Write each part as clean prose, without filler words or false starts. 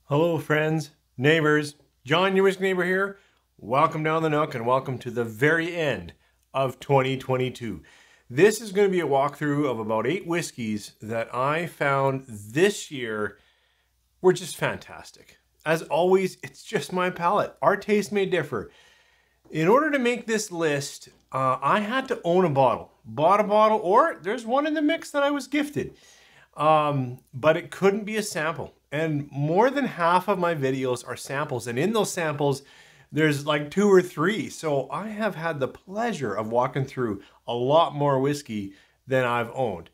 Hello friends, neighbors, John, your Whisky neighbor here. Welcome down the Nook and welcome to the very end of 2022. This is going to be a walkthrough of about 8 whiskeys that I found this year were just fantastic. As always, it's just my palate. Our taste may differ. In order to make this list, I had to own a bottle. Bought a bottle, or there's one in the mix that I was gifted. But it couldn't be a sample. And more than half of my videos are samples. And in those samples, there's like 2 or 3. So I have had the pleasure of walking through a lot more whiskey than I've owned.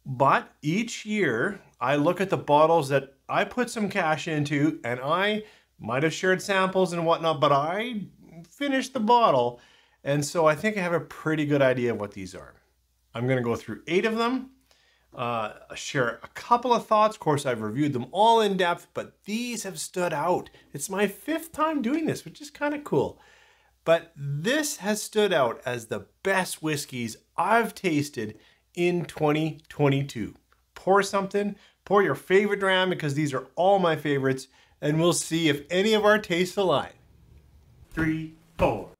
But each year, I look at the bottles that I put some cash into, and I might have shared samples and whatnot, but I finished the bottle. And so I think I have a pretty good idea of what these are. I'm going to go through 8 of them. Share a couple of thoughts. Of course, I've reviewed them all in depth, but these have stood out. It's my 5th time doing this, which is kind of cool. But this has stood out as the best whiskeys I've tasted in 2022. Pour something, pour your favorite dram, because these are all my favorites, and we'll see if any of our tastes align. 3, 4.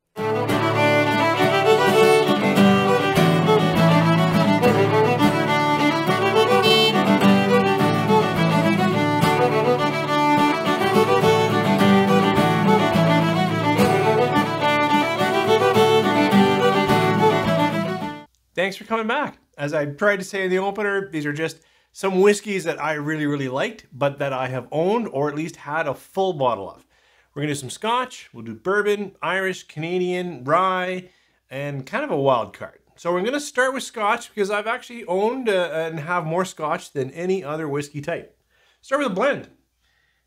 Thanks for coming back. As I tried to say in the opener, these are just some whiskeys that I really liked, but that I have owned or at least had a full bottle of. We're gonna do some Scotch, we'll do Bourbon, Irish, Canadian, Rye, and kind of a wild card. So we're gonna start with Scotch because I've actually owned and have more Scotch than any other whiskey type. Start with a blend.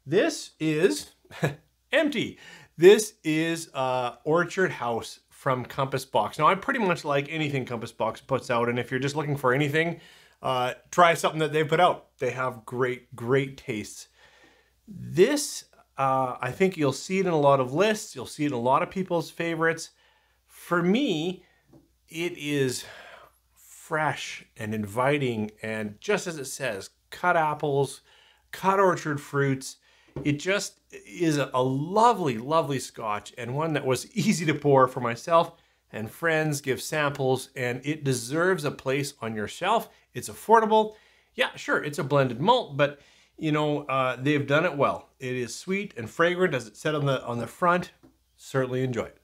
This is empty. This is Orchard House from Compass Box. Now, I pretty much like anything Compass Box puts out, and if you're just looking for anything, try something that they put out. They have great tastes. This, I think you'll see it in a lot of lists. You'll see it in a lot of people's favorites. For me, it is fresh and inviting, and just as it says, cut apples, cut orchard fruits. It just is a lovely Scotch, and one that was easy to pour for myself and friends, give samples, and it deserves a place on your shelf. It's affordable. Yeah, sure, it's a blended malt, but you know, they've done it well. It is sweet and fragrant, as it said on the front. Certainly enjoy it.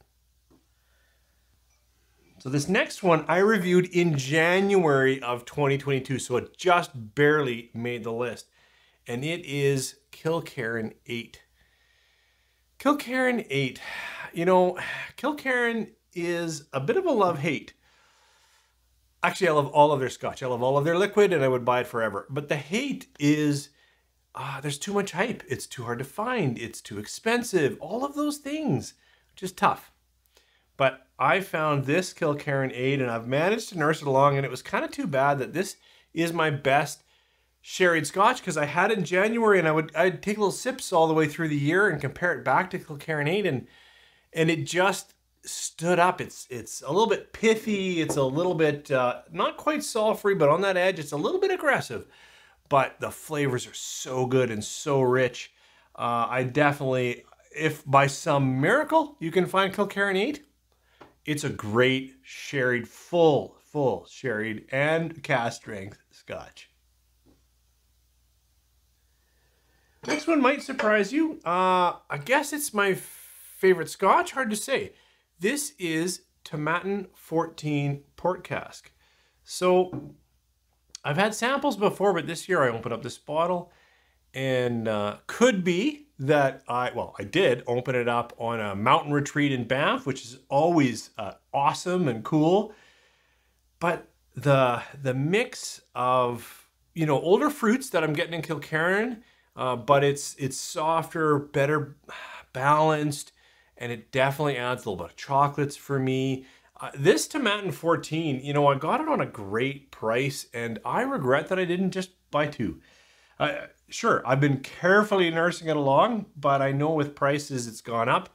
So this next one I reviewed in January of 2022, so it just barely made the list. And it is Kilkerran 8. Kilkerran 8. You know, Kilkerran is a bit of a love-hate. Actually, I love all of their Scotch. I love all of their liquid, and I would buy it forever. But the hate is, there's too much hype. It's too hard to find. It's too expensive. All of those things. Just tough. But I found this Kilkerran 8, and I've managed to nurse it along, and it was kind of too bad that this is my best sherried Scotch, because I had it in January, and I'd take little sips all the way through the year and compare it back to Kilkerran 8, and it just stood up. It's a little bit pithy. It's a little bit not quite sulfury, but on that edge, it's a little bit aggressive. But the flavors are so good and so rich. I definitely, if by some miracle you can find Kilkerran 8, it's a great sherried, full sherried and cask strength Scotch. Next one might surprise you. I guess it's my favorite Scotch. Hard to say. This is Tomatin 14 Port Cask. So I've had samples before, but this year I opened up this bottle, and could be that I did open it up on a mountain retreat in Banff, which is always awesome and cool. But the mix of, you know, older fruits that I'm getting in Kilkerran, but it's softer, better balanced, and it definitely adds a little bit of chocolates for me. This Tomatin 14, you know, I got it on a great price, and I regret that I didn't just buy 2. Sure, I've been carefully nursing it along, but I know with prices it's gone up.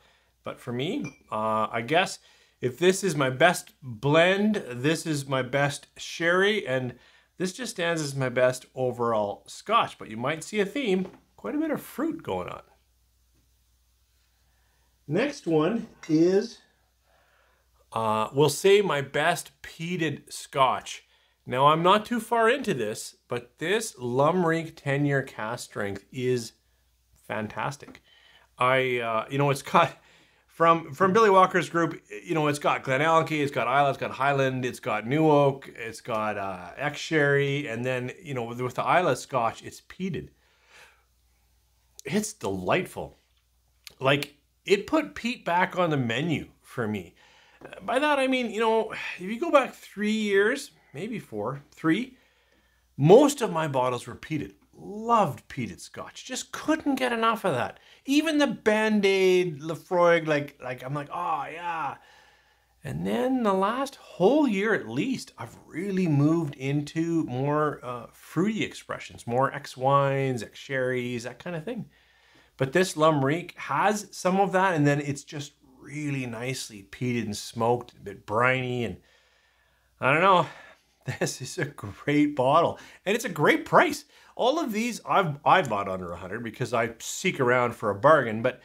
But for me, I guess if this is my best blend, this is my best sherry, and this just stands as my best overall Scotch. But you might see a theme. quite a bit of fruit going on. Next one is, we'll say my best peated Scotch. Now, I'm not too far into this, but this Lumreek 10-year cask strength is fantastic. It's got, from Billy Walker's group, it's got Glenallachie, it's got Islay, it's got Highland, it's got New Oak, it's got ex-sherry, and then, with the Islay Scotch, it's peated. It's delightful. Like, it put peat back on the menu for me. By that, I mean, if you go back 3 years, maybe 4, 3, most of my bottles were peated. Loved peated Scotch. Just couldn't get enough of that. Even the Band-Aid, Lefroy, like I'm like, oh yeah. And then the last whole year at least, I've really moved into more fruity expressions, more ex-wines, ex-sherries, that kind of thing. But this Lumreek has some of that, and then it's just really nicely peated and smoked, a bit briny, and I don't know. This is a great bottle, and it's a great price. All of these I've bought under 100 because I seek around for a bargain, but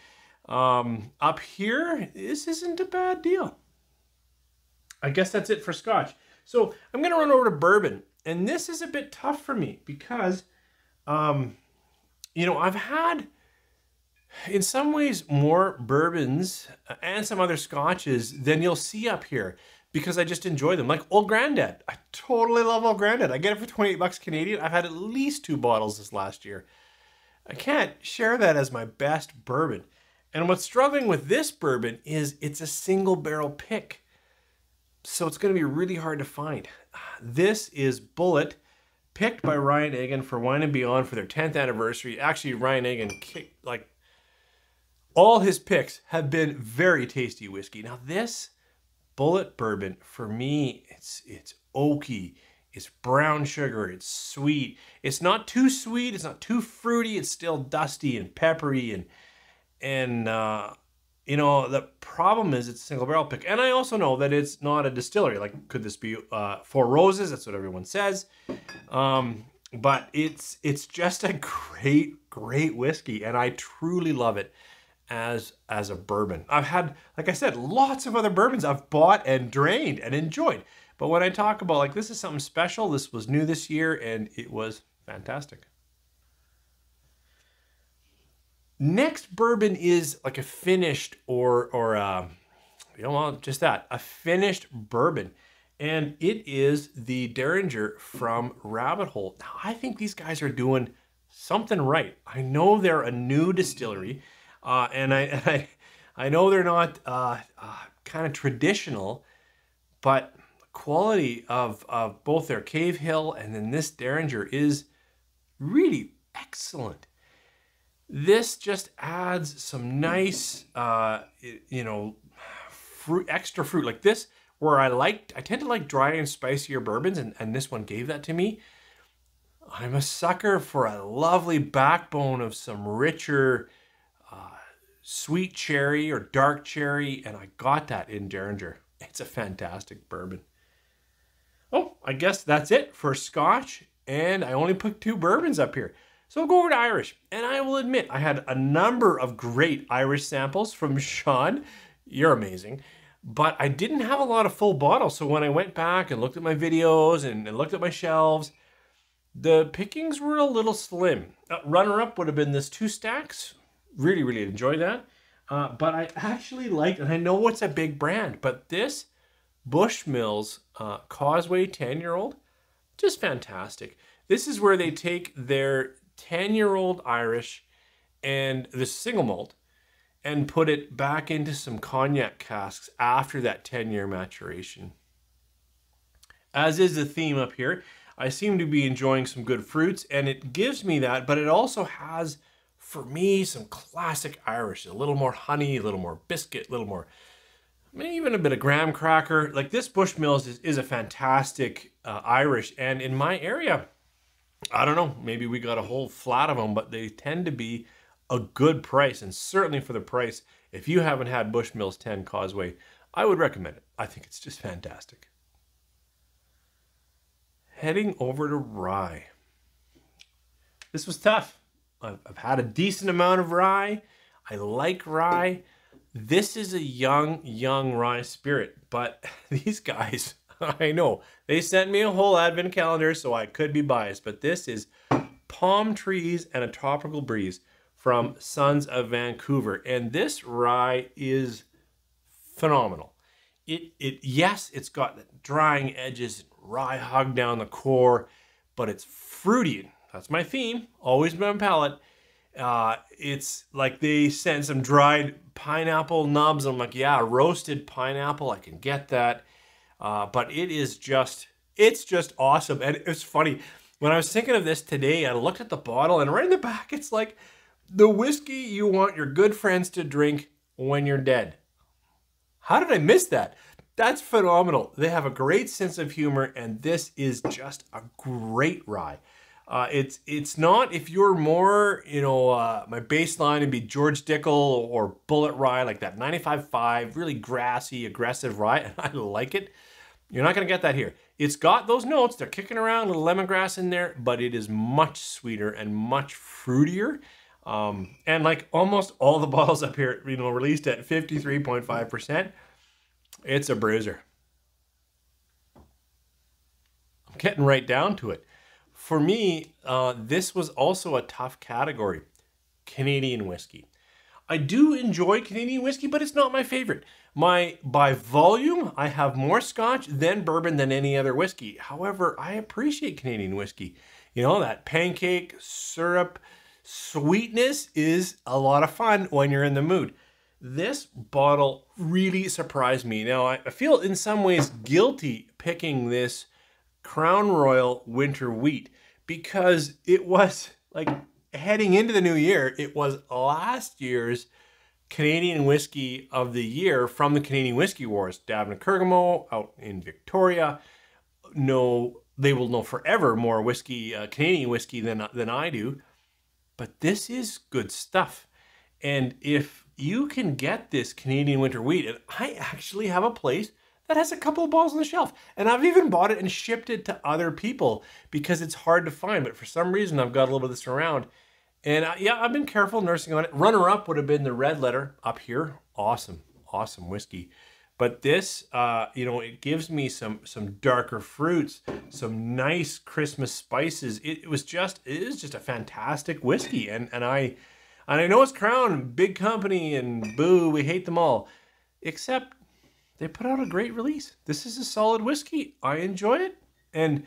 up here, this isn't a bad deal. I guess that's it for Scotch. So I'm going to run over to bourbon, and this is a bit tough for me because, I've had, in some ways, more bourbons and some other Scotches than you'll see up here because I just enjoy them. Like Old Grandad. I totally love Old Grandad. I get it for 28 bucks Canadian. I've had at least 2 bottles this last year. I can't share that as my best bourbon. And what's struggling with this bourbon is it's a single barrel pick. So it's going to be really hard to find. This is Bullet, picked by Ryan Egan for Wine and Beyond for their 10th anniversary. Actually, Ryan Egan all his picks have been very tasty whiskey. Now this Bullet bourbon, for me, it's oaky, it's brown sugar, it's sweet. It's not too sweet, it's not too fruity, it's still dusty and peppery, and the problem is it's a single barrel pick. And I also know that it's not a distillery. Like, could this be Four Roses? That's what everyone says. But it's just a great whiskey, and I truly love it as a bourbon. I've had, like I said, lots of other bourbons I've bought and drained and enjoyed. But when I talk about, like, this is something special, this was new this year, and it was fantastic. Next bourbon is like a finished just that, a finished bourbon. And it is the Derringer from Rabbit Hole. Now, I think these guys are doing something right. I know they're a new distillery, and I know they're not kind of traditional, but the quality of both their Cave Hill and then this Derringer is really excellent. This just adds some nice, extra fruit like this, where I tend to like dry and spicier bourbons, and this one gave that to me. I'm a sucker for a lovely backbone of some richer, sweet cherry or dark cherry, and I got that in Derringer. It's a fantastic bourbon. Oh, I guess that's it for Scotch, and I only put 2 bourbons up here. So we'll go over to Irish, and I will admit I had a number of great Irish samples from Sean. You're amazing. But I didn't have a lot of full bottles, so when I went back and looked at my videos and looked at my shelves, the pickings were a little slim. Runner-up would have been this 2 stacks. Really enjoyed that. But I actually liked, and I know it's a big brand, but this Bushmills Causeway 10-year-old, just fantastic. This is where they take their 10-year-old Irish and the single malt and put it back into some cognac casks after that 10-year maturation. As is the theme up here, I seem to be enjoying some good fruits, and it gives me that, but it also has, for me, some classic Irish. A little more honey, a little more biscuit, a little more, maybe even a bit of graham cracker. Like this Bushmills is a fantastic Irish, and in my area, I don't know, maybe we got a whole flat of them, but they tend to be a good price, and certainly for the price, if you haven't had Bushmills 10 Causeway, I would recommend it. I think it's just fantastic. Heading over to rye. This was tough. I've had a decent amount of rye. I like rye. This is a young rye spirit, but these guys, I know, they sent me a whole advent calendar, so I could be biased, but this is Palm Trees and a Tropical Breeze from Sons of Vancouver, and this rye is phenomenal. Yes, it's got the drying edges, rye hug down the core, but it's fruity. That's my theme, always been on palate. It's like they sent some dried pineapple nubs. I'm like, yeah, roasted pineapple, I can get that. But it's just awesome. And it's funny, when I was thinking of this today, I looked at the bottle and right in the back, it's like the whiskey you want your good friends to drink when you're dead. How did I miss that? That's phenomenal. They have a great sense of humor, and this is just a great rye. It's not, if you're more, my baseline would be George Dickel or Bullet Rye, like that 95.5, really grassy, aggressive rye, and I like it. You're not going to get that here. It's got those notes, they're kicking around, a little lemongrass in there, but it is much sweeter and much fruitier. And like almost all the bottles up here, released at 53.5%, it's a bruiser. I'm getting right down to it. For me, this was also a tough category, Canadian whiskey. I do enjoy Canadian whiskey, but it's not my favorite. By volume, I have more Scotch than bourbon than any other whiskey. However, I appreciate Canadian whiskey. That pancake, syrup, sweetness is a lot of fun when you're in the mood. This bottle really surprised me. Now, I feel in some ways guilty picking this Crown Royal Winter Wheat because it was like heading into the new year, it was last year's Canadian whiskey of the year from the Canadian Whiskey Wars. Davin out in Victoria. No, they will know forever more whiskey, Canadian whiskey than I do. But this is good stuff. And if you can get this Canadian Winter Wheat, and I actually have a place that has a couple of bottles on the shelf. And I've even bought it and shipped it to other people because it's hard to find. But for some reason, I've got a little bit of this around. And yeah, I've been careful nursing on it. Runner-up would have been the Red Letter up here. Awesome, awesome whiskey. But this, it gives me some darker fruits, some nice Christmas spices. It is just a fantastic whiskey. And I know it's Crown, big company, and boo, we hate them all. Except they put out a great release. This is a solid whiskey. I enjoy it. And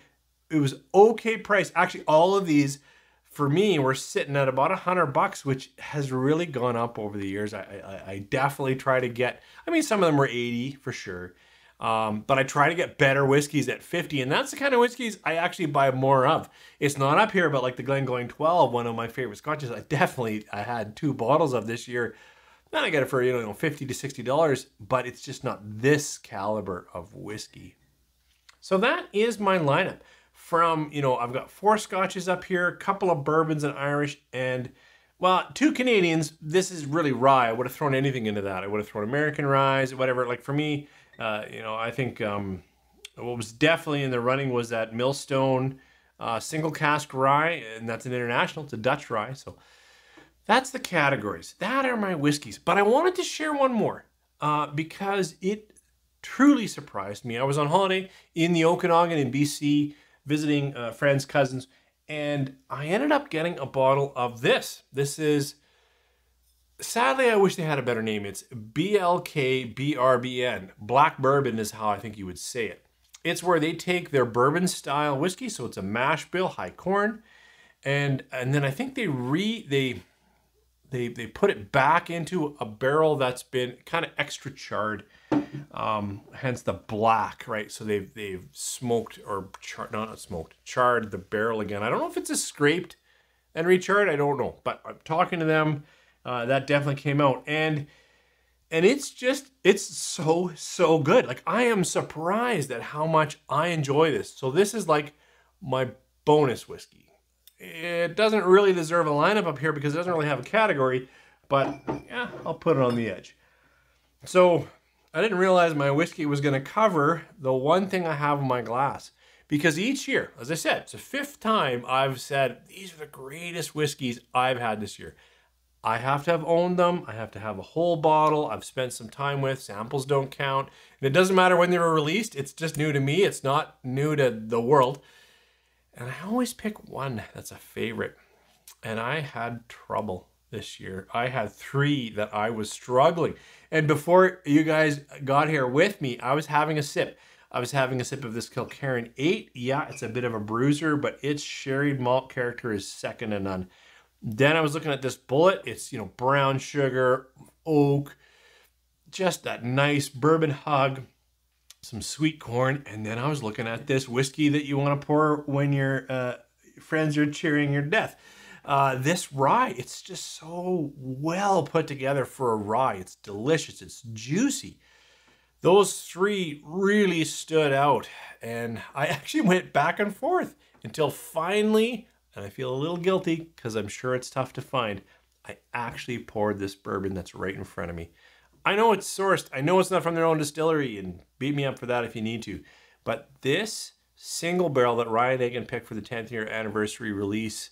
it was okay price. Actually, all of these, for me, were sitting at about $100, which has really gone up over the years. I definitely try to get, some of them were 80 for sure. But I try to get better whiskeys at 50, and that's the kind of whiskeys I actually buy more of. It's not up here, but like the Glengoyne 12, one of my favorite scotches, I had 2 bottles of this year. Then I get it for, $50 to $60, but it's just not this caliber of whiskey. So that is my lineup. From, I've got 4 Scotches up here, a couple of bourbons and Irish, and, well, 2 Canadians. This is really rye. I would have thrown anything into that. I would have thrown American rye, whatever. Like for me, I think what was definitely in the running was that Millstone single cask rye, and that's an international. It's a Dutch rye, so that's the categories. That are my whiskeys. But I wanted to share one more because it truly surprised me. I was on holiday in the Okanagan in BC, visiting friends, cousins, and I ended up getting a bottle of this. This is, sadly, I wish they had a better name. It's BLK-BRBN. Black bourbon is how I think you would say it. It's where they take their bourbon-style whiskey, so it's a mash bill, high corn, and then I think they put it back into a barrel that's been kind of extra charred, hence the black, right? So they've smoked or charred the barrel again. I don't know if it's a scraped and recharred. I don't know, but I'm talking to them. That definitely came out, and it's so good. Like, I am surprised at how much I enjoy this. So this is like my bonus whiskey. It doesn't really deserve a lineup up here because it doesn't really have a category, but yeah, I'll put it on the edge. So I didn't realize my whiskey was going to cover the one thing I have in my glass, Because each year, as I said, it's the fifth time I've said, these are the greatest whiskeys I've had this year. I have to have owned them. I have to have a whole bottle I've spent some time with. Samples don't count. And it doesn't matter when they were released. It's just new to me. It's not new to the world. And I always pick one that's a favorite. And I had trouble this year. I had 3 that I was struggling. And before you guys got here with me, I was having a sip. I was having a sip of this Kilkerran 8. Yeah, it's a bit of a bruiser, but its sherried malt character is second to none. Then I was looking at this Bullet. It's, you know, brown sugar, oak, just that nice bourbon hug, some sweet corn. And then I was looking at this whiskey that you want to pour when your friends are cheering your death. This rye, it's just so well put together for a rye. It's delicious. It's juicy. Those 3 really stood out, and I actually went back and forth until finally, and I feel a little guilty because I'm sure it's tough to find, I actually poured this bourbon that's right in front of me. I know it's sourced. I know it's not from their own distillery, and beat me up for that if you need to. But this single barrel that Ryan Egan picked for the 10th year anniversary release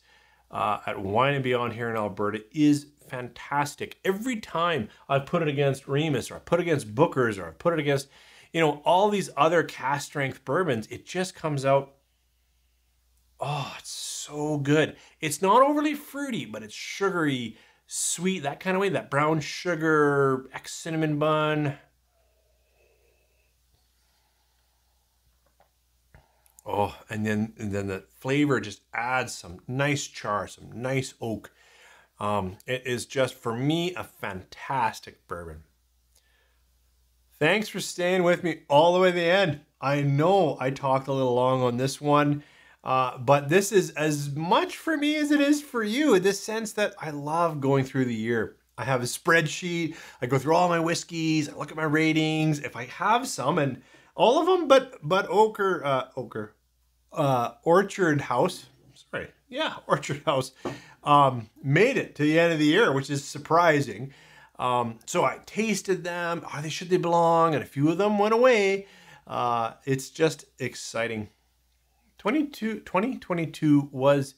at Wine and Beyond here in Alberta is fantastic. Every time I put it against Remus, or I put it against Booker's, or I put it against, you know, all these other cask strength bourbons, it just comes out, oh, it's so good. It's not overly fruity, but it's sugary, sweet, that kind of way, that brown sugar, cinnamon bun. Oh, and then the flavor just adds some nice char, some nice oak. It is just, for me, a fantastic bourbon. Thanks for staying with me all the way to the end. I know I talked a little long on this one, but this is as much for me as it is for you, in this sense that I love going through the year. I have a spreadsheet. I go through all my whiskeys. I look at my ratings. If I have some, and all of them, but Orchard House. Sorry, yeah, Orchard House made it to the end of the year, which is surprising. So I tasted them. Should they belong? And a few of them went away. It's just exciting. 2022 was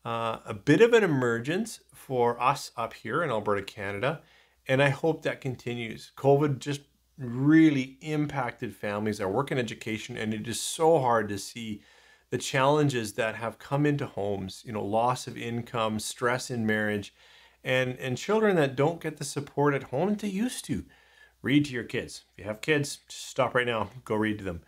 a bit of an emergence for us up here in Alberta, Canada, and I hope that continues. COVID just really impacted families, our work and education, and it is so hard to see the challenges that have come into homes, you know, loss of income, stress in marriage, and children that don't get the support at home that they used to. Read to your kids. If you have kids, just stop right now, go read to them.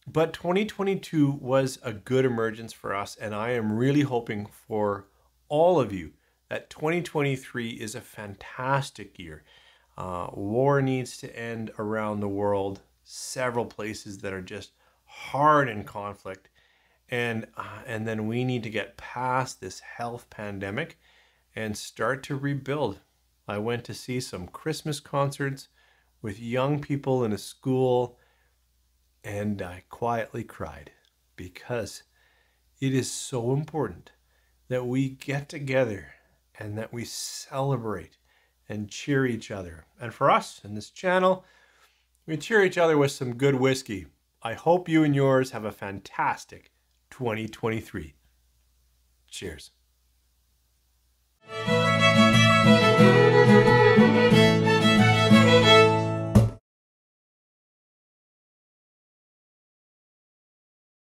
But 2022 was a good emergence for us, and I am really hoping for all of you that 2023 is a fantastic year. War needs to end around the world. Several places that are just hard in conflict, and then we need to get past this health pandemic and start to rebuild. I went to see some Christmas concerts with young people in a school, and I quietly cried, because it is so important that we get together and that we celebrate and cheer each other. And for us in this channel, we cheer each other with some good whiskey. I hope you and yours have a fantastic 2023. Cheers.